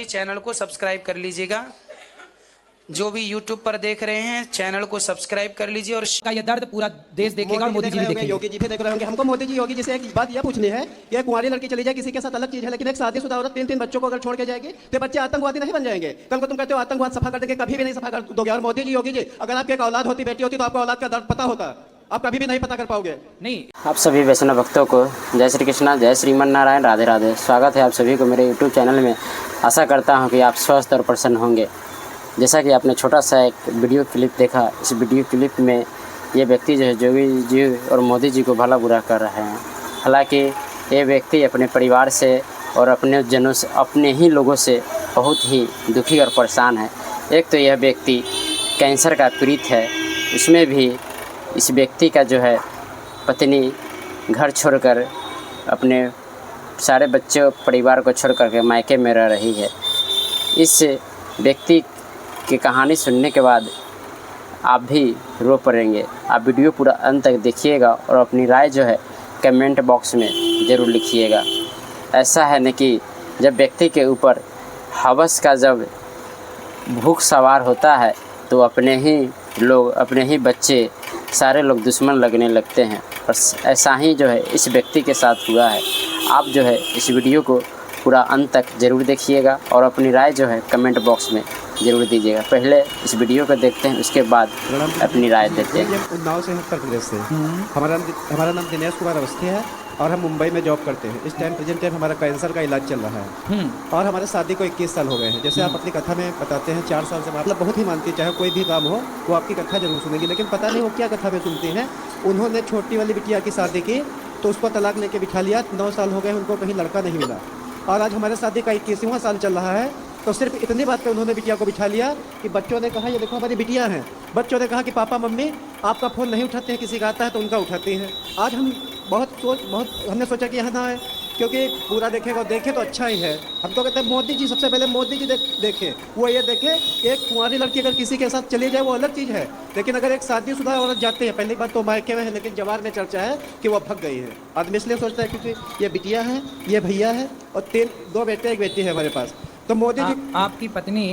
Channel को subscribe कर लीजिएगा। जो भी YouTube पर देख रहे हैं चैनल को सब्सक्राइब कर लीजिए। और का ये दर्द पूरा देश देखेगा और मोदी जी भी देखेंगे। योगी जी भी देख रहे होंगे। हमको मोदी जी योगी जी से एक बात यह पूछनी है कि कुंवारी लड़की चली जाए किसी के साथ अलग चीज है, लेकिन एक शादीशुदा औरत 3-3 बच्चों को अगर छोड़ के जाएगी तो बच्चे आतंकवादी नहीं बन जाएंगे? कल को तुम कहते हो आतंकवाद सफा कर देंगे, कभी भी नहीं सफा कर दोगे। और मोदी जी योगी जी, अगर आपकी एक औलाद होती, बेटी होती, तो आपको औलाद का दर्द पता होता, आप कभी भी नहीं पता कर पाओगे। नहीं, आप सभी वैष्णव भक्तों को जय श्री कृष्णा, जय श्रीमन नारायण, राधे राधे। स्वागत है आप सभी को मेरे YouTube चैनल में। आशा करता हूं कि आप स्वस्थ और प्रसन्न होंगे। जैसा कि आपने छोटा सा एक वीडियो क्लिप देखा, इस वीडियो क्लिप में ये व्यक्ति जो है योगी जी और मोदी जी को भला बुरा कर रहे हैं। हालांकि ये व्यक्ति अपने परिवार से और अपने जनों से, अपने ही लोगों से बहुत ही दुखी और परेशान है। एक तो यह व्यक्ति कैंसर का पीड़ित है, उसमें भी इस व्यक्ति का जो है पत्नी घर छोड़कर अपने सारे बच्चों परिवार को छोड़ करके मायके में रह रही है। इस व्यक्ति की कहानी सुनने के बाद आप भी रो पड़ेंगे। आप वीडियो पूरा अंत तक देखिएगा और अपनी राय जो है कमेंट बॉक्स में ज़रूर लिखिएगा। ऐसा है न कि जब व्यक्ति के ऊपर हवस का जब भूख सवार होता है तो अपने ही लोग, अपने ही बच्चे, सारे लोग दुश्मन लगने लगते हैं। और ऐसा ही जो है इस व्यक्ति के साथ हुआ है। आप जो है इस वीडियो को पूरा अंत तक ज़रूर देखिएगा और अपनी राय जो है कमेंट बॉक्स में ज़रूर दीजिएगा। पहले इस वीडियो को देखते हैं, उसके बाद अपनी राय देते हैं। उन्नाव से, उत्तर प्रदेश से। हमारा नाम दिनेश कुमार अवस्थी है और हम मुंबई में जॉब करते हैं। इस टाइम प्रेजेंट टाइम हमारा कैंसर का इलाज चल रहा है और हमारे शादी को 21 साल हो गए हैं। जैसे आप अपनी कथा में बताते हैं 4 साल से मतलब बहुत ही मानती है, चाहे कोई भी काम हो वो आपकी कथा जरूर सुनेगी। लेकिन पता नहीं वो क्या कथा में सुनती हैं। उन्होंने छोटी वाली बिटिया की शादी की तो उसको तलाक लेके बिठा लिया। 9 साल हो गए, उनको कहीं लड़का नहीं मिला और आज हमारे शादी का 21वां साल चल रहा है। तो सिर्फ इतनी बात पे उन्होंने बिटिया को बिठा लिया कि बच्चों ने कहा ये देखो हमारी बिटिया हैं। बच्चों ने कहा कि पापा मम्मी आपका फ़ोन नहीं उठाते हैं, किसी का आता है तो उनका उठाते हैं। आज हम हमने सोचा कि यहाँ ना आए, क्योंकि पूरा देखेगा देखे तो अच्छा ही है। हम तो कहते हैं मोदी जी, सबसे पहले मोदी जी देखे, वो ये देखे एक कुंवारी लड़की अगर किसी के साथ चली जाए वो अलग चीज़ है, लेकिन अगर एक शादीशुदा औरत जाते हैं, पहली बात तो मायके में है, लेकिन जवार में चर्चा है कि वो भग गई है। आदमी इसलिए सोचता है क्योंकि ये बिटिया है, ये भैया है और 2 बेटे 1 बेटी है हमारे पास। तो मोदी जी आपकी पत्नी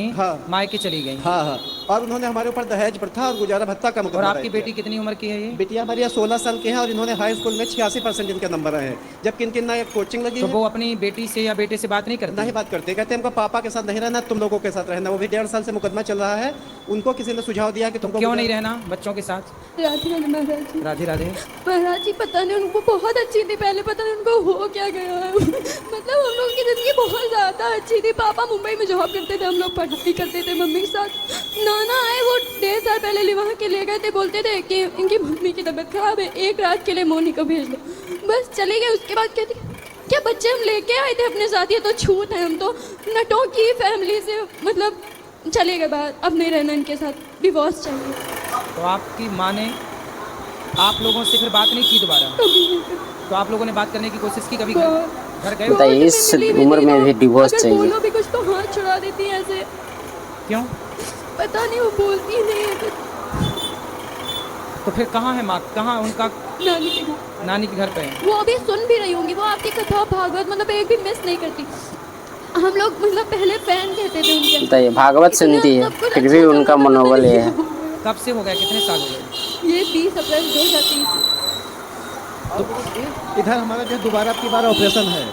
मायके चली गई। हाँ, और उन्होंने हमारे ऊपर दहेज प्रथा और गुजारा भत्ता का मुकदमा। और आपकी बेटी कितनी उम्र की है? ये बेटिया हमारी 16 साल की है और इन्होंने हाई स्कूल में 86% इनके नंबर आए हैं, जबकि इनकी ना एक कोचिंग लगी तो है। वो अपनी बेटी से या बेटे से बात नहीं करते? नहीं बात करते, कहते हैं हमको पापा के साथ नहीं रहना, तुम लोगों के साथ रहना। वो भी 1.5 साल से मुकदमा चल रहा है। उनको किसी ने सुझाव दिया कि तुमको क्यों नहीं रहना बच्चों के साथ? राधे राधे महाराज जी, पता नहीं उनको बहुत अच्छी थी पहले, पता नहीं उनको हो क्या गया है। मतलब हम लोग की ज़िंदगी बहुत ज़्यादा अच्छी थी। पापा मुंबई में जॉब करते थे, हम लोग पढ़ाई करते थे मम्मी के साथ। नाना आए, वो 1.5 साल पहले लिवा के ले गए थे, बोलते थे कि इनकी मम्मी की तबीयत खराब है, 1 रात के लिए मोनी को भेज दो, बस चले गए। उसके बाद कहती क्या बच्चे हम लेके आए थे अपने साथ, ये तो छूत है, हम तो नटों की फैमिली से मतलब चले गए बाहर, अब नहीं रहना इनके साथ, डिवोर्स चाहिए। तो आपकी माँ ने आप लोगों से फिर बात नहीं की दोबारा? तो आप लोगों ने बात करने की कोशिश की कभी? घर गए? बताइए, इस उम्र में भी डिवोर्स चाहिए? बोलो भी कुछ तो हाथ छुड़ा देती है ऐसे। क्यों? पता नहीं, वो बोलती नहीं है कुछ। तो फिर कहाँ है माँ? कहाँ उनका? नानी के घर। नानी के घर पे है। वो अभी सुन भी रही होंगी, वो आपकी कथा भागवत मतलब एक भी मिस नहीं करती। हम लोग मतलब पहले फैन कहते थे उनके। बताइए, भागवत सुनती है फिर भी उनका मनोबल ये है। कब से हो गया, कितने साल हो गए? ये 20 अप्रैल 2023। इधर हमारा जो दोबारा आपकी बार ऑपरेशन है।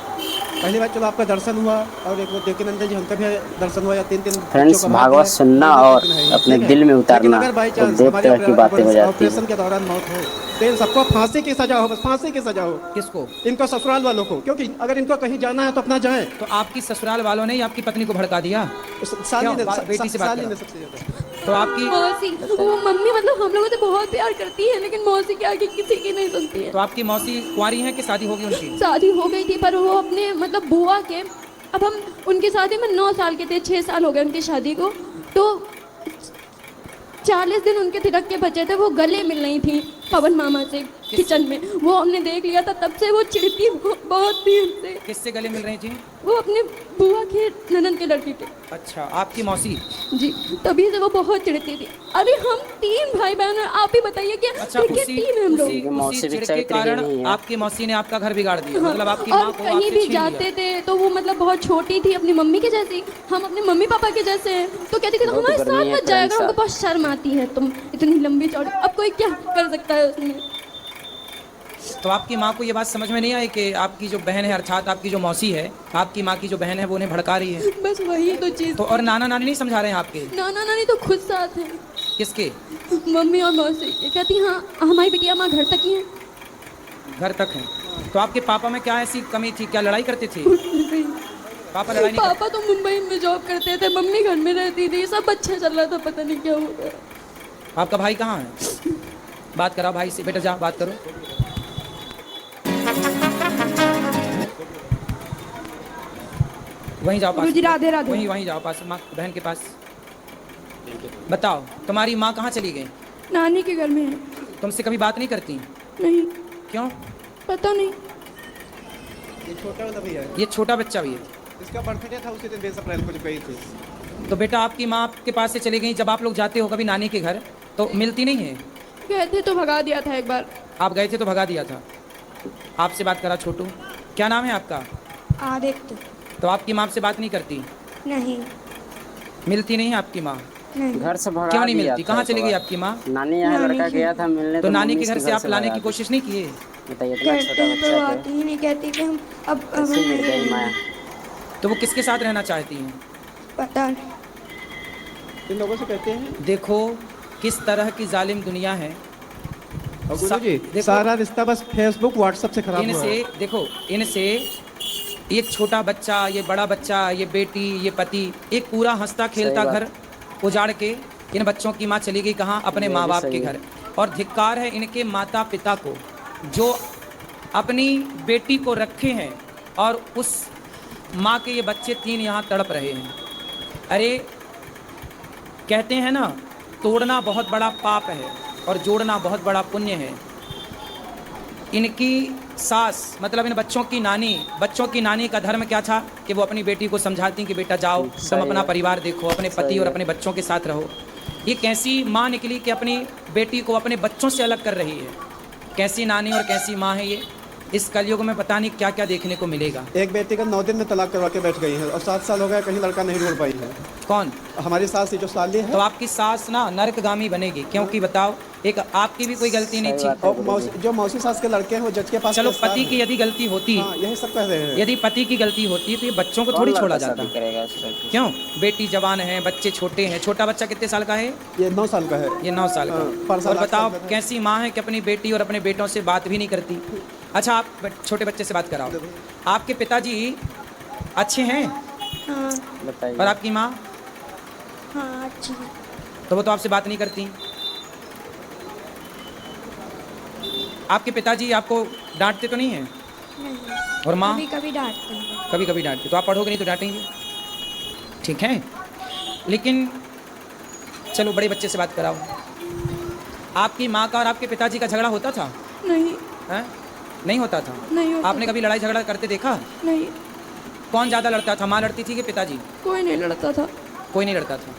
पहली बार चलो आपका दर्शन हुआ और एक वो देवकीनंदन जी उनका भी दर्शन हुआ, या 3 फ्रेंड्स, भागवत सुनना और अपने दिल में उतारना तो देव तरह की बातें हो जाती है। ऑपरेशन के दौरान मौत हो तो इन सबको फांसी की सजा हो, बस फांसी की सजा हो। किसको? इनको ससुराल वालों को, क्योंकि अगर इनको कहीं जाना है तो अपना जाए। तो आपकी ससुराल वालों ने आपकी पत्नी को भड़का दिया? बेटी से बात करो। सबसे ज्यादा तो आपकी मौसी, वो मम्मी मतलब हम लोगों से बहुत प्यार करती है, लेकिन मौसी के आगे किसी की नहीं सुनती है। तो आपकी मौसी कुंवारी हैं कि शादी होगी उनकी? शादी हो गई थी, पर वो अपने मतलब बुआ के, अब हम उनकी शादी में 9 साल के थे, 6 साल हो गए उनकी शादी को, तो 40 दिन उनके तिलक के बचे थे। वो गले मिल रही थी पवन मामा से, किचन में। वो हमने देख लिया था, तब से वो चिढ़ती बहुत थी हमसे। किससे गले मिल रही थी? वो अपने बुआ के ननद के लड़की थे। अच्छा, आपकी मौसी? जी, तभी से वो बहुत चिढ़ती थी। अरे हम 3 भाई बहन हैं, आप ही बताइए कि अच्छा, देखिए 3 हैं हम लोग। उसी चिढ़ के कारण आपकी मौसी ने आपका घर बिगाड़ दिया। हाँ, मतलब आपकी और माँ को कहीं आपसे भी छीन लिया। जाते थे तो वो मतलब बहुत छोटी थी, अपनी मम्मी के जैसी, हम अपने मम्मी पापा के जैसे हैं, तो कहती थी हमारे साथ मत जाएगा, हमको बहुत शर्म आती है, तुम इतनी लंबी चौड़ी। अब कोई क्या कर सकता है उसमें। तो आपकी माँ को ये बात समझ में नहीं आई कि आपकी जो बहन है, अर्थात आपकी जो मौसी है, आपकी माँ की जो बहन है, वो उन्हें भड़का रही है? बस वही तो चीज़। तो और नाना नानी नहीं समझा रहे हैं आपके? नाना नानी तो खुद साथ हैं। किसके? मम्मी और मौसी। ये कहती हाँ हमारी बिटिया माँ घर तक ही है। घर तक है। तो आपके पापा में क्या ऐसी कमी थी? क्या लड़ाई करते थे? पापा लड़ाई नहीं पापा तो मुंबई में जॉब करते थे, मम्मी घर में रहती थी, सब अच्छा चल रहा था, पता नहीं क्या हो गया। आपका भाई कहाँ है? बात कराओ भाई से। बेटा जा बात करो। वहीं जाओ पास। गुरुजी राधे राधे। वहीं जाओ पास, माँ बहन के पास। बताओ, तुम्हारी माँ कहाँ चली गई? नानी के घर में है। तुमसे कभी बात नहीं करती? नहीं। क्यों? पता नहीं। ये छोटा वाला भैया है, ये छोटा बच्चा भी है। इसका बर्थडे था उसी दिन 20 अप्रैल को जो गई थी। तो बेटा आपकी माँ आपके पास से चली गई, जब आप लोग जाते हो कभी नानी के घर तो मिलती नहीं है? गए थे तो भगा दिया था एक बार। आप गए थे तो भगा दिया था। आपसे बात करा छोटू। क्या नाम है आपका? आदित्य। तो आपकी माँ से बात नहीं करती? नहीं। मिलती नहीं है आपकी माँ? घर से भगा क्यों नहीं दिया मिलती? था कहाँ एक चली गई बार। आपकी माँ? नानी यहाँ लड़का गया था मिलने, तो नानी के मम्मी घर से आप लाने भगा की दी। कोशिश नहीं किए? बताइए, इतना छोटा बच्चा तो है, आती ही नहीं, कहती कि हम अब कैसे मिल गई माँ? तो वो किसके साथ रहना चाहती हैं? पता नहीं। इन लोगों से कहते हैं। देखो किस तरह की जालिम दुनिया है। और गुरुजी, देखो, सारा रिश्ता बस फेसबुक व्हाट्सएप से खराब हुआ है। इनसे देखो, इनसे एक छोटा बच्चा, ये बड़ा बच्चा, ये बेटी, ये पति, एक पूरा हंसता खेलता सही घर उजाड़ के इन बच्चों की माँ चली गई कहाँ? अपने ये माँ भी बाप सही के है। घर। और धिक्कार है इनके माता पिता को जो अपनी बेटी को रखे हैं और उस माँ के ये बच्चे 3 यहाँ तड़प रहे हैं। अरे कहते हैं ना, तोड़ना बहुत बड़ा पाप है और जोड़ना बहुत बड़ा पुण्य है। इनकी सास, मतलब इन बच्चों की नानी का धर्म क्या था कि वो अपनी बेटी को समझाती कि बेटा जाओ, तुम अपना परिवार देखो, अपने पति और अपने बच्चों के साथ रहो। ये कैसी माँ निकली कि अपनी बेटी को अपने बच्चों से अलग कर रही है? कैसी नानी और कैसी माँ है ये? इस कलयुग में पता नहीं क्या क्या देखने को मिलेगा। एक बेटी का 9 दिन में तलाक करवा के बैठ गई है और 7 साल हो गया, कहीं लड़का नहीं ढूंढ पाई है। कौन? हमारी सास जो साली है। तो आपकी सास ना नरकगामी बनेगी, क्योंकि बताओ, एक आपकी भी कोई गलती नहीं सही थी। बात है। और जो मौसी सास के लड़के हैं वो जज के पास। चलो गिरफ्तार पति हैं। की यदि गलती होती, हाँ, यही सब कह रहे हैं। यदि पति की गलती होती तो ये बच्चों को कौन थोड़ी लड़का छोड़ा शादी जाता। करेगा इस लड़की से? क्यों? बेटी जवान है, बच्चे छोटे हैं। छोटा बच्चा कितने साल का है? ये 9 साल का है। ये 9 साल का। हाँ, पर साल और 8 बताओ साल का है। कैसी माँ है कि अपनी बेटी और अपने बेटों से बात भी नहीं करती। अच्छा, आप छोटे बच्चे से बात कराओ। आपके पिताजी अच्छे हैं हाँ बताइए। और आपकी माँ? हाँ अच्छी है। तो वो तो आपसे बात नहीं करती। आपके पिताजी आपको डांटते तो नहीं हैं? नहीं। और माँ? कभी कभी डांटते हैं। कभी कभी डांटते। तो आप पढ़ोगे नहीं तो डांटेंगे, ठीक है। लेकिन चलो बड़े बच्चे से बात कराओ। आपकी माँ का और आपके पिताजी का झगड़ा होता था? नहीं। हैं? नहीं होता था? नहीं होता। आपने कभी लड़ाई झगड़ा करते देखा? नहीं, कौन ज़्यादा लड़ता था, माँ लड़ती थी कि पिताजी? कोई नहीं लड़ता था। कोई नहीं लड़ता था।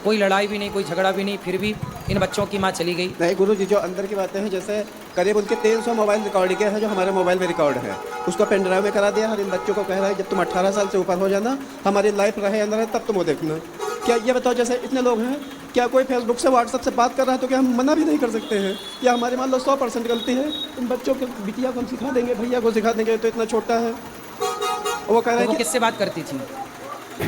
कोई लड़ाई भी नहीं, कोई झगड़ा भी नहीं, फिर भी इन बच्चों की माँ चली गई। नहीं गुरु जी, जो अंदर की बातें हैं, जैसे करीब उनके 300 मोबाइल रिकॉर्डिंग है जो हमारे मोबाइल में रिकॉर्ड है, उसको पेन ड्राइव में करा दिया। हर इन बच्चों को कह रहा है जब तुम 18 साल से ऊपर हो जाना, हमारी लाइफ रहे अंदर है, तब तुम वो देखना। क्या ये बताओ, जैसे इतने लोग हैं, क्या कोई फेसबुक से व्हाट्सएप से बात कर रहा है तो क्या हम मना भी नहीं कर सकते हैं? या हमारी मान लो 100% गलती है? इन बच्चों के बिटिया को हम सिखा देंगे, भैया को सिखा देंगे, तो इतना छोटा है। और वो कह रहा तो वो है कि किससे बात करती थी?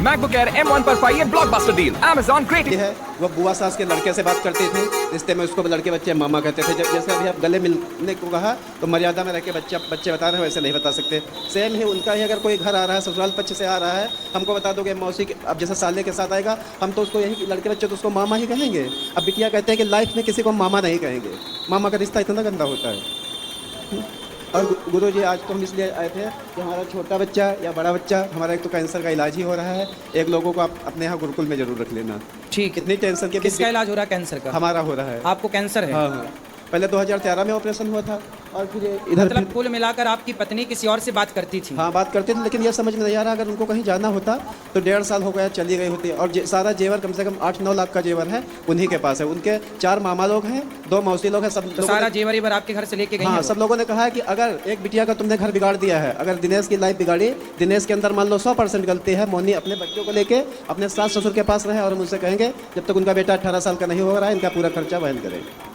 MacBook Air M1 पर पाइए ब्लॉकबस्टर डील Amazon ये Creative। है, वो बुआ सास के लड़के से बात करते थे, रिश्ते में उसको लड़के बच्चे मामा कहते थे। जब जैसे अभी आप गले मिलने को कहा तो मर्यादा में रह के बच्चे बता रहे हैं, वैसे नहीं बता सकते। सेम ही उनका ही, अगर कोई घर आ रहा है, ससुराल पक्ष से आ रहा है, हमको बता दोगे मौसी के, अब जैसे साले के साथ आएगा, हम तो उसको यही लड़के बच्चे तो उसको मामा ही कहेंगे। अब बिटिया कहते हैं कि लाइफ में किसी को मामा नहीं कहेंगे, मामा का रिश्ता इतना गंदा होता है। और गुरु जी, आज तो हम इसलिए आए थे कि हमारा छोटा बच्चा या बड़ा बच्चा, हमारा एक तो कैंसर का इलाज ही हो रहा है, एक लोगों को आप अपने यहाँ गुरुकुल में जरूर रख लेना। ठीक है। कितनी टेंशन के किसका इलाज हो रहा है कैंसर का? हमारा हो रहा है। आपको कैंसर है? हाँ हाँ। पहले 2013 में ऑपरेशन हुआ था और फिर इधर मतलब कुल मिलाकर आपकी पत्नी किसी और से बात करती थी? हाँ बात करते थे, लेकिन ये समझ में नहीं आ रहा, अगर उनको कहीं जाना होता तो 1.5 साल हो गया चली गई होती। और सारा जेवर कम से कम 8-9 लाख का जेवर है उन्हीं के पास है। उनके 4 मामा लोग हैं, 2 मौसी लोग हैं, सब तो सारा जेवर आपके घर से लेके गई हाँ हैं? सब लोगों ने कहा है कि अगर एक बिटिया का तुमने घर बिगाड़ दिया है, अगर दिनेश की लाइफ बिगाड़ी, दिनेश के अंदर मान लो 100% गलती है, मोनी अपने बच्चों को लेके अपने सास ससुर के पास रहे और हम उनसे कहेंगे जब तक उनका बेटा 18 साल का नहीं हो रहा है इनका पूरा खर्चा वहन करेंगे।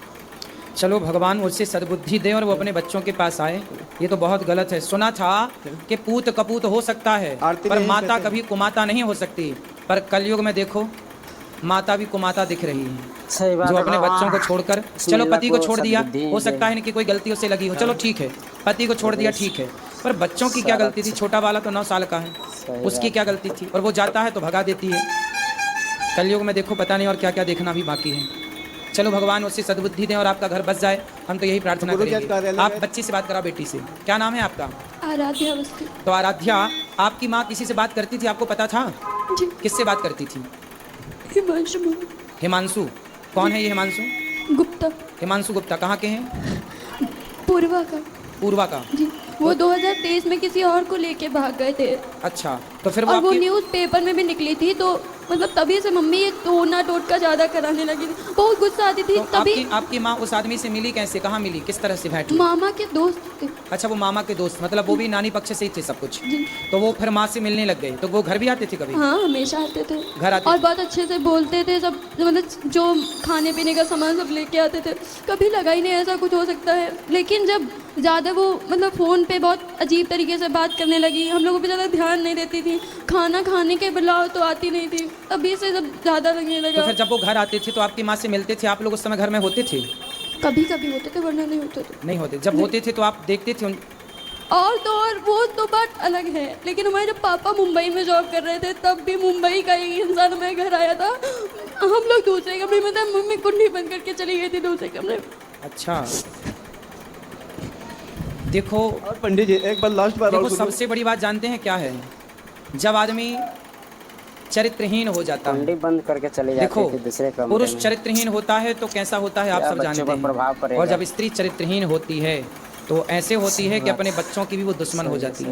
चलो भगवान उससे सद्बुद्धि दे और वो अपने बच्चों के पास आए। ये तो बहुत गलत है। सुना था कि पूत कपूत हो सकता है आरती में पर यही माता कहते हैं। कभी कुमाता नहीं हो सकती। पर कलयुग में देखो माता भी कुमाता दिख रही है, सही बात जो है। अपने बच्चों को छोड़कर, चलो पति को छोड़ दिया, सद्बुद्धि हो दे। सकता है इनकी कोई गलती उससे लगी हो, चलो ठीक है, पति को छोड़ दिया ठीक है, पर बच्चों की क्या गलती थी? छोटा वाला तो 9 साल का है, उसकी क्या गलती थी? और वो जाता है तो भगा देती है। कलयुग में देखो पता नहीं और क्या क्या देखना भी बाकी है। चलो भगवान उससे सद्बुद्धि दें और आपका घर बस जाए, हम तो यही प्रार्थना गुरु जी, करेंगे। कार्यालय आप में- बच्ची से बात कराओ, बेटी से। क्या नाम है आपका? आराध्या अवस्थी। तो आराध्या, आपकी माँ किसी से बात करती थी, आपको पता था? जी। किससे बात करती थी? हिमांशु हिमांशु। कौन है ये हिमांशु? गुप्ता। हिमांशु गुप्ता कहाँ के हैं? पूर्वा का। पूर्वा का। जी, वो 2023 में किसी और को लेके भाग गए थे अच्छा, तो फिर वो और वो आपकी न्यूज़ पेपर में भी निकली थी, तो मतलब तभी से मम्मी ये टोना टोटका ज़्यादा कराने लगी थी, बहुत गुस्सा आती थी। तो तभी आपकी माँ उस आदमी से मिली कैसे? कहाँ मिली? किस तरह से भेंट हुई? मामा के दोस्त थे। अच्छा, वो मामा के दोस्त, मतलब वो भी नानी पक्ष से ही थे सब कुछ। जी। तो वो फिर माँ से मिलने लग गए, तो वो घर भी आते थे कभी? हाँ, हमेशा आते थे, घर आते और थे? बहुत अच्छे से बोलते थे सब, मतलब जो खाने पीने का सामान सब लेके आते थे। कभी लगा ही नहीं ऐसा कुछ हो सकता है, लेकिन जब ज़्यादा वो मतलब फ़ोन पे बहुत अजीब तरीके से बात करने लगी, हम लोगों पे ज़्यादा ध्यान नहीं देती थी, खाना खाने के बुलाओ तो आती नहीं थी, तभी से जब ज़्यादा लगने तो लगा। फिर जब वो घर आते थे तो आपकी माँ से मिलते थे, आप लोग उस समय घर में होते थे? कभी कभी होते थे, वरना नहीं होते थे। नहीं होते। जब होते थे तो आप देखते थे और तो और वो तो बात अलग है, लेकिन हमारे जब पापा मुंबई में जॉब कर रहे थे तब भी मुंबई का एक इंसान हमारे घर आया था, हम लोग दूसरे कमरे में थे, मम्मी कुंडी बंद करके चली गई थी दूसरे कमरे में। अच्छा, देखो और पंडित जी एक बार लास्ट बार देखो और सुनो। सबसे बड़ी बात जानते हैं क्या है? जब आदमी चरित्रहीन हो जाता है, कुंडी बंद करके चले जाते देखो थे दूसरे कमरे पुरुष में। चरित्रहीन होता है तो कैसा होता है आप क्या सब बच्चों जानते पर प्रभाव हैं। पड़ेगा। और जब स्त्री चरित्रहीन होती है तो ऐसे होती है कि अपने बच्चों की भी वो दुश्मन हो जाती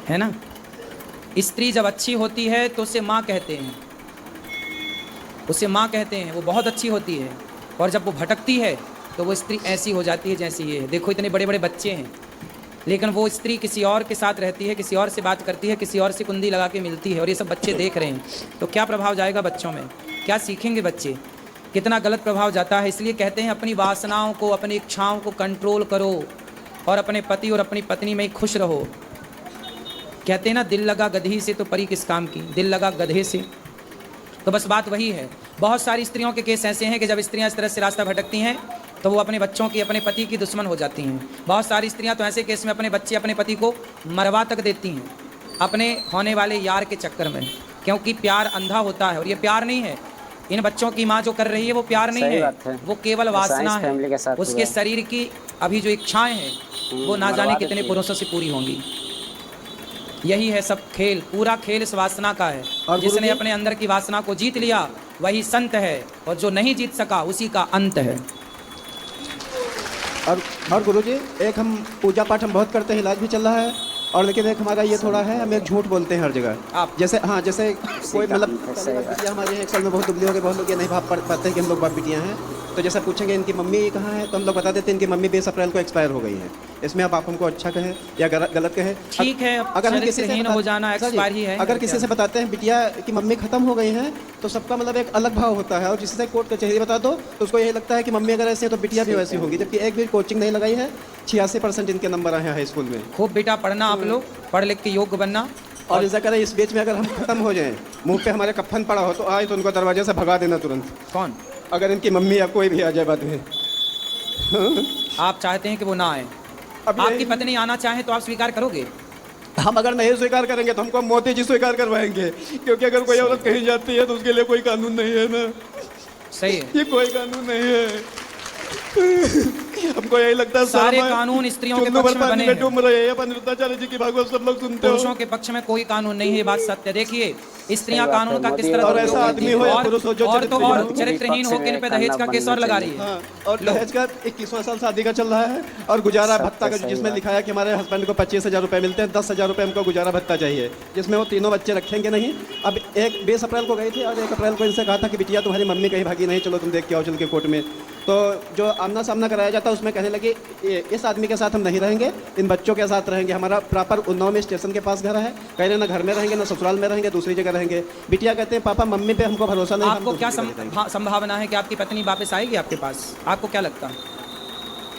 है ना। स्त्री जब अच्छी होती है तो उसे माँ कहते हैं, उसे माँ कहते हैं, वो बहुत अच्छी होती है। और जब वो भटकती है तो वो स्त्री ऐसी हो जाती है जैसी ये है। देखो इतने बड़े बड़े बच्चे हैं, लेकिन वो स्त्री किसी और के साथ रहती है, किसी और से बात करती है, किसी और से कुंडी लगा के मिलती है, और ये सब बच्चे देख रहे हैं। तो क्या प्रभाव जाएगा बच्चों में? क्या सीखेंगे बच्चे? कितना गलत प्रभाव जाता है। इसलिए कहते हैं अपनी वासनाओं को, अपनी इच्छाओं को कंट्रोल करो और अपने पति और अपनी पत्नी में ही खुश रहो। कहते हैं ना, दिल लगा गधी से तो परी किस काम की, दिल लगा गधे से। तो बस बात वही है। बहुत सारी स्त्रियों के केस ऐसे हैं कि जब स्त्रियां इस तरह से रास्ता भटकती हैं तो वो अपने बच्चों की, अपने पति की दुश्मन हो जाती हैं। बहुत सारी स्त्रियां तो ऐसे केस में अपने बच्चे, अपने पति को मरवा तक देती हैं अपने होने वाले यार के चक्कर में, क्योंकि प्यार अंधा होता है और ये प्यार नहीं है। इन बच्चों की माँ जो कर रही है वो प्यार नहीं सही है, बात है। वो केवल ऐसा वासना इस फैमिली के है। साथ उसके हुआ। शरीर की अभी जो इच्छाएं हैं वो ना जाने मरवा कितने देती है। पुरुषों से पूरी होंगी। यही है सब खेल, पूरा खेल इस वासना का है। और जिसने गुरुजी? अपने अंदर की वासना को जीत लिया वही संत है, और जो नहीं जीत सका उसी का अंत है। और गुरुजी एक हम पूजा पाठ हम बहुत करते हैं, इलाज भी चल रहा है, और लेकिन एक हमारा ये थोड़ा है, हम एक झूठ बोलते हैं हर जगह। आप? जैसे हाँ, जैसे कोई मतलब बिटिया हमारी एक साल में बहुत दुबली हो गई, बहुत लोग ये नहीं भाप पाते कि हम लोग बाप बिटियाँ हैं, तो जैसे पूछेंगे इनकी मम्मी कहाँ है तो हम लोग बता देते हैं इनकी मम्मी 20 अप्रैल को एक्सपायर हो गई है। इसमें अब आप हमको अच्छा कहें या गलत कहें, ठीक है, अब अगर हम किसी से चरित्रहीन हो जाना सर जी, एक्सपायर ही है। अगर किसी से बताते हैं बिटिया की मम्मी खत्म हो गई है तो सबका मतलब एक अलग भाव होता है, और किसी से कोर्ट कचहरी बता दो तो उसको यही लगता है कि मम्मी अगर ऐसी है तो बिटिया भी वैसी होगी, जबकि एक भी कोचिंग नहीं लगाई है। 86% इनके नंबर आए हैं हाई स्कूल में। खूब बेटा पढ़ना, आप लोग पढ़ लिख के योग्य बनना। और ऐसा करें इस बीच में अगर हम खत्म हो जाएं, मुंह पे हमारे कफन पड़ा हो तो आए तो उनको दरवाजे से भगा देना तुरंत, कौन? अगर इनकी मम्मी या कोई भी आ जाए बाद में। आप चाहते हैं कि वो ना आए? अब आपकी यही- पत्नी आना चाहे तो आप स्वीकार करोगे? हम अगर नहीं स्वीकार करेंगे तो हमको मोदी जी स्वीकार करवाएंगे, क्योंकि अगर कोई औरत कहीं जाती है तो उसके लिए कोई कानून नहीं है ना, सही है। ये कोई कानून नहीं है। हमको यही लगता है सारे कानून स्त्रियों के पक्ष में बने हैं। डूब रहे हैं। अपन रुद्राचार्य जी की भागवत सब लोग सुनते हो। पुरुषों के पक्ष में कोई कानून नहीं है, ये बात सत्य। देखिए स्त्रियां सही बात कानून है, का किस मोदी तरह और ऐसा आदमी हो या पुरुष हो जो और तो और चरित्रहीन हो। चरित्रहीन होकर इन पे दहेज का केस और लगा रही है। हाँ, और दहेज का 21वां साल शादी का चल रहा है और गुजारा भत्ता का सही जिसमें बात। लिखा है कि हमारे हस्बैंड को 25,000 रुपए मिलते हैं, 10,000 रुपए हमको गुजारा भत्ता चाहिए, जिसमें वो तीनों बच्चे रखेंगे नहीं। अब 20 अप्रैल को गई थी और 1 अप्रैल को इनसे कहा था कि बिटिया तुम्हारी मम्मी कहीं भागी नहीं, चलो तुम देख के आओ चल के कोर्ट में। तो जो आमना सामना कराया जाता है उसमें कहने लगे इस आदमी के साथ हम नहीं रहेंगे, इन बच्चों के साथ रहेंगे। हमारा प्रॉपर उन्नाव में स्टेशन के पास घर है, कह रहे ना घर में रहेंगे ना ससुराल में रहेंगे, दूसरी जगह रहेंगे। बिटिया कहते हैं पापा मम्मी पे हमको भरोसा नहीं। आपको क्या संभावना है कि आपकी पत्नी वापस आएगी आपके पास? आपको क्या लगता है?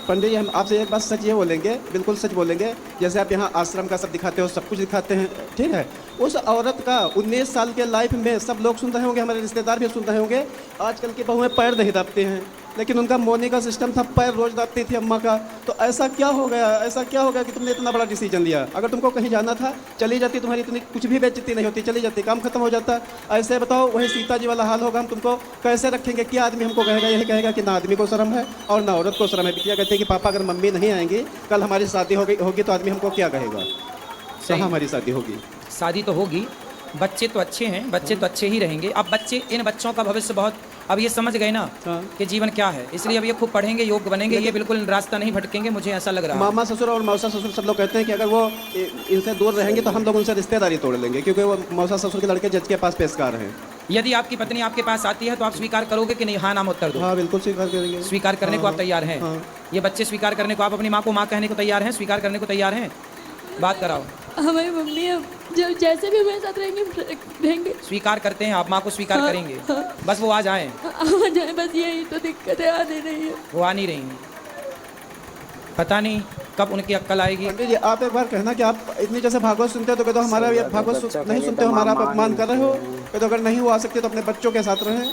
पंडित जी हम आपसे एक बात सच ये बोलेंगे, बिल्कुल सच बोलेंगे, जैसे आप यहाँ आश्रम का सब दिखाते हो, सब कुछ दिखाते हैं, ठीक है। उस औरत का 19 साल के लाइफ में सब लोग सुन रहे होंगे, हमारे रिश्तेदार भी सुन रहे होंगे, आजकल की बहुएं पैर नहीं दाबते हैं, लेकिन उनका मोनी का सिस्टम था, पैर रोज दाबती थी अम्मा का। तो ऐसा क्या हो गया, ऐसा क्या हो गया कि तुमने इतना बड़ा डिसीजन लिया? अगर तुमको कहीं जाना था चली जाती, तुम्हारी इतनी कुछ भी बेइज्जती नहीं होती, चली जाती, काम खत्म हो जाता। ऐसे बताओ वही सीता जी वाला हाल होगा, हम तुमको कैसे रखेंगे? क्या आदमी हमको कहेगा? यही कहेगा कि ना आदमी को शर्म है और ना औरत को शर्म है। बिटिया कहते हैं कि पापा अगर मम्मी नहीं आएंगी, कल हमारी शादी होगी तो आदमी हमको क्या कहेगा? कहाँ हमारी शादी होगी? शादी तो होगी, बच्चे तो अच्छे हैं, बच्चे तो अच्छे ही रहेंगे। अब बच्चे, इन बच्चों का भविष्य बहुत, अब ये समझ गए ना कि जीवन क्या है, इसलिए अब ये खूब पढ़ेंगे, योग्य बनेंगे, ये बिल्कुल रास्ता नहीं भटकेंगे, मुझे ऐसा लग रहा है। मामा ससुर और मौसा ससुर सब लोग कहते हैं कि अगर वो इनसे दूर रहेंगे तो हम लोग उनसे रिश्तेदारी तोड़ लेंगे, क्योंकि वो मौसा ससुर के लड़के जज के पास पेशकार हैं। यदि आपकी पत्नी आपके पास आती है तो आप स्वीकार करोगे कि नहीं? हाँ नाम उत्तर दो। हाँ बिल्कुल स्वीकार करेंगे। स्वीकार करने को आप तैयार हैं? ये बच्चे स्वीकार करने को, आप अपनी माँ को माँ कहने को तैयार हैं? स्वीकार करने को तैयार हैं? बात कराओ। हमारी मम्मी अब जब जैसे भी हमारे साथ रहेंगे स्वीकार करते हैं आप? माँ को स्वीकार करेंगे? बस वो आ जाएं। आ जाए, बस यही तो दिक्कत है, आ नहीं रही है। वो आ नहीं रही हैं, पता नहीं कब उनकी अक्ल आएगी। पंडित जी आप एक बार कहना कि आप इतनी जैसे भागवत सुनते हो तो कहते हो हमारा ये भागवत नहीं सुनते हो, हमारा आप अपमान कर रहे हो। कहते अगर नहीं वो आ सकते तो अपने बच्चों के साथ रहें।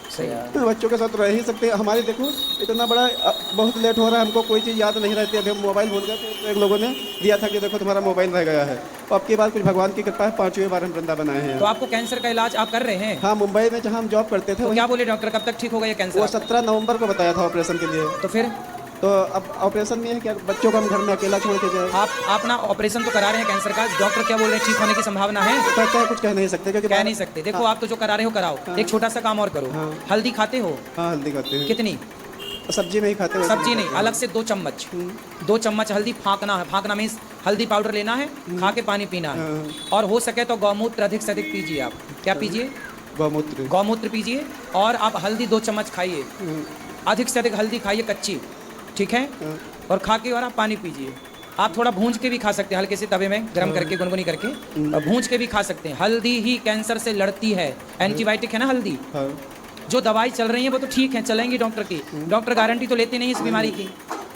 सही है। बच्चों के साथ रह ही सकते हैं। हमारी देखो इतना बड़ा बहुत लेट हो रहा है, हमको कोई चीज़ याद नहीं रहती। अभी हम मोबाइल भूल गए तो एक लोगों ने दिया था कि देखो तुम्हारा मोबाइल रह गया है। तो अब की बार कुछ भगवान की कृपा है, 5वीं बार हम वृंदावन आए हैं। तो आपको कैंसर का इलाज आप कर रहे हैं? हाँ मुंबई में जहाँ हम जॉब करते थे। तो क्या बोले डॉक्टर, कब तक ठीक होगा ये कैंसर? वो 17 नवंबर को बताया था ऑपरेशन के लिए। तो फिर तो अब ऑपरेशन में है कि बच्चों को हम घर में अकेला छोड़ के जाए। आप ना ऑपरेशन तो करा रहे हैं कैंसर का, डॉक्टर क्या बोल रहे हैं ठीक होने की संभावना है? कहते हैं कुछ कह नहीं सकते क्योंकि कह नहीं सकते। देखो आप तो जो करा रहे हो कराओ। एक छोटा सा काम और करो, हल्दी खाते हो? हाँ हल्दी खाते हैं। कितनी? सब्जी में ही खाते हैं। सब्जी नहीं, अलग से 2 चम्मच 2 चम्मच हल्दी फाँकना है। फाँकना मीन्स हल्दी पाउडर लेना है, खा के पानी पीना है, और हो सके तो गौमूत्र अधिक से अधिक पीजिए। आप क्या पीजिए? गौमूत्र। गौमूत्र पीजिए, और आप हल्दी 2 चम्मच खाइए, अधिक से अधिक हल्दी खाइए कच्ची, ठीक है? और खा के और आप पानी पीजिए। आप थोड़ा भूंज के भी खा सकते हैं, हल्के से तवे में गर्म करके, गुनगुनी करके, और भूंज के भी खा सकते हैं। हल्दी ही कैंसर से लड़ती है, एंटीबायोटिक है ना हल्दी। जो दवाई चल रही है वो तो ठीक है, चलेंगी डॉक्टर की, डॉक्टर गारंटी तो लेते नहीं इस बीमारी की,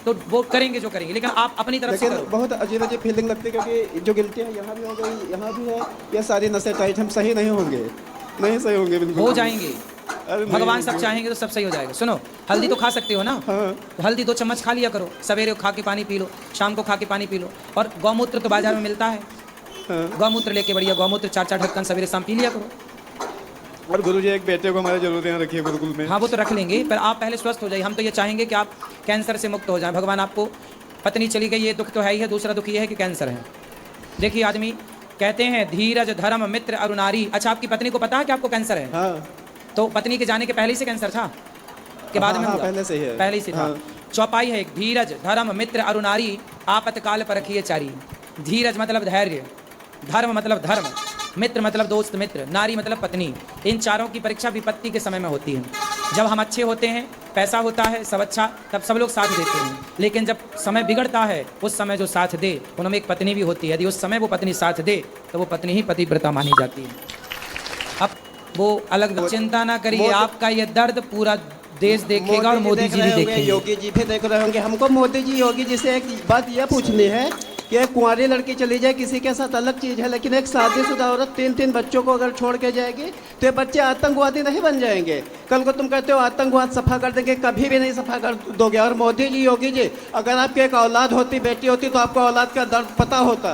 तो वो करेंगे जो करेंगे, लेकिन आप अपनी तरफ से लेकिन करो। बहुत अजीब अजीब फीलिंग लगती है क्योंकि जो गिल्टी है यहाँ भी हो गई, यहाँ भी है, ये सारी नसें टाइट, हम सही नहीं होंगे, नहीं सही होंगे बिल्कुल। हो जाएंगे, भगवान सब चाहेंगे तो सब सही हो जाएगा। सुनो, हल्दी तो खा सकते हो ना? तो हल्दी 2 चम्मच खा लिया करो, सवेरे खा के पानी पी लो, शाम को खा के पानी पी लो। और गौमूत्र तो बाजार में मिलता है, गौमूत्र लेके बढ़िया गौमूत्र 4-4 ढक्कन सवेरे शाम पी लिया करो। और गुरुजी एक बेटे को हमारे जरूर यहाँ रखिए गुरुकुल में। हाँ वो तो रख लेंगे, पर आप पहले स्वस्थ हो जाइए। हम तो ये चाहेंगे कि आप कैंसर से मुक्त हो जाएं। भगवान आपको, पत्नी चली गई ये दुख तो है ही है, दूसरा दुख ये है कि कैंसर है। देखिए आदमी कहते हैं धीरज धर्म मित्र अरुनारी। अच्छा आपकी पत्नी को पता है कि आपको कैंसर है? हाँ। तो पत्नी के जाने के पहले से कैंसर था के बाद में हुआ? पहले से ही है। पहले से था। चौपाई है एक, धीरज धर्म मित्र अरुनारी आपतकाल पर रखिए चारी। धीरज मतलब धैर्य, धर्म मतलब धर्म, मित्र मतलब दोस्त मित्र, नारी मतलब पत्नी। इन चारों की परीक्षा विपत्ति के समय में होती है। जब हम अच्छे होते हैं, पैसा होता है, सब अच्छा, तब सब लोग साथ देते हैं। लेकिन जब समय बिगड़ता है, उस समय जो साथ दे, उनमें एक पत्नी भी होती है। यदि उस समय वो पत्नी साथ दे तो वो पत्नी ही पतिव्रता मानी जाती है। अब वो अलग चिंता ना करिए, आपका ये दर्द पूरा देश देखेगा और मोदी जी भी देखेंगे। योगी जी भी देख रहे होंगे। हमको मोदी जी योगी जी से एक बात यह पूछनी है कि एक कुंवारी लड़की चली जाए किसी के साथ अलग चीज़ है, लेकिन एक शादीशुदा औरत 3-3 बच्चों को अगर छोड़ के जाएगी तो ये बच्चे आतंकवादी नहीं बन जाएंगे? कल को तुम कहते हो आतंकवाद सफा कर देंगे, कभी भी नहीं सफा कर दोगे। और मोदी जी योगी जी, अगर आपकी एक औलाद होती, बेटी होती, तो आपको औलाद का दर्द पता होता,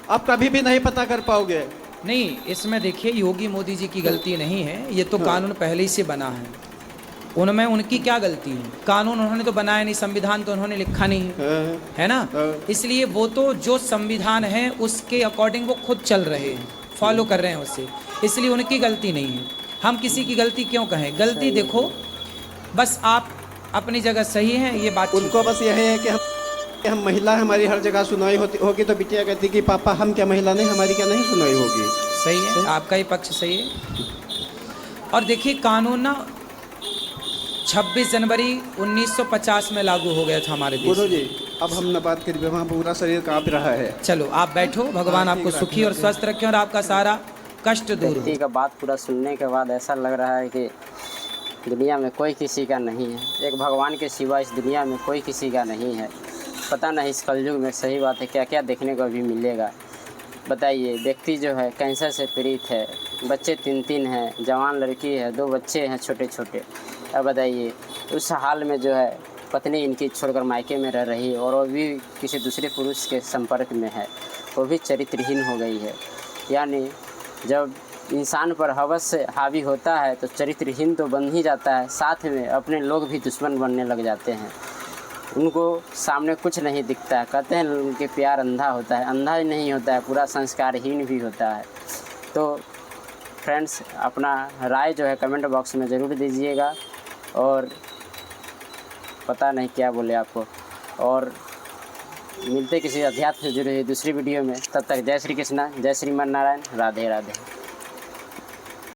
आप कभी भी नहीं पता कर पाओगे। नहीं, इसमें देखिए योगी मोदी जी की गलती नहीं है, ये तो कानून पहले ही से बना है। उनमें उनकी क्या गलती है? कानून उन्होंने तो बनाया नहीं, संविधान तो उन्होंने लिखा नहीं है, है ना? इसलिए वो तो जो संविधान है उसके अकॉर्डिंग वो खुद चल रहे हैं, फॉलो कर रहे हैं उसे, इसलिए उनकी गलती नहीं है। हम किसी की गलती क्यों कहें? गलती देखो, बस आप अपनी जगह सही हैं, ये बात उनको बस यह है कि हम महिला, हमारी हर जगह सुनवाई होगी, तो बिटिया कहती कि पापा हम क्या महिला नहीं, हमारी क्या नहीं सुनवाई होगी। सही है, आपका ही पक्ष सही है। और देखिए कानून ना 26 जनवरी 1950 में लागू हो गया था हमारे देश में। जी अब हम न बात करिए, वहाँ पूरा शरीर कांप रहा है। चलो आप बैठो, भगवान आपको सुखी और स्वस्थ रखें और आपका सारा कष्ट दूर हो। व्यक्ति का बात पूरा सुनने के बाद ऐसा लग रहा है कि दुनिया में कोई किसी का नहीं है, एक भगवान के सिवा इस दुनिया में कोई किसी का नहीं है। पता नहीं इस कलयुग में, सही बात है, क्या क्या देखने को अभी मिलेगा। बताइए, व्यक्ति जो है कैंसर से पीड़ित है, बच्चे 3 हैं, जवान लड़की है, 2 बच्चे हैं छोटे छोटे। अब बताइए उस हाल में जो है पत्नी इनकी छोड़कर मायके में रह रही है और वो भी किसी दूसरे पुरुष के संपर्क में है, वो भी चरित्रहीन हो गई है। यानी जब इंसान पर हवस हावी होता है तो चरित्रहीन तो बन ही जाता है, साथ में अपने लोग भी दुश्मन बनने लग जाते हैं। उनको सामने कुछ नहीं दिखता है, कहते हैं उनके प्यार अंधा होता है, अंधा ही नहीं होता है, पूरा संस्कारहीन भी होता है। तो फ्रेंड्स, अपना राय जो है कमेंट बॉक्स में ज़रूर दीजिएगा और पता नहीं क्या बोले आपको। और मिलते किसी अध्यात्म से जुड़ी हुई दूसरी वीडियो में, तब तक जय श्री कृष्णा, जय श्रीमन नारायण, राधे राधे।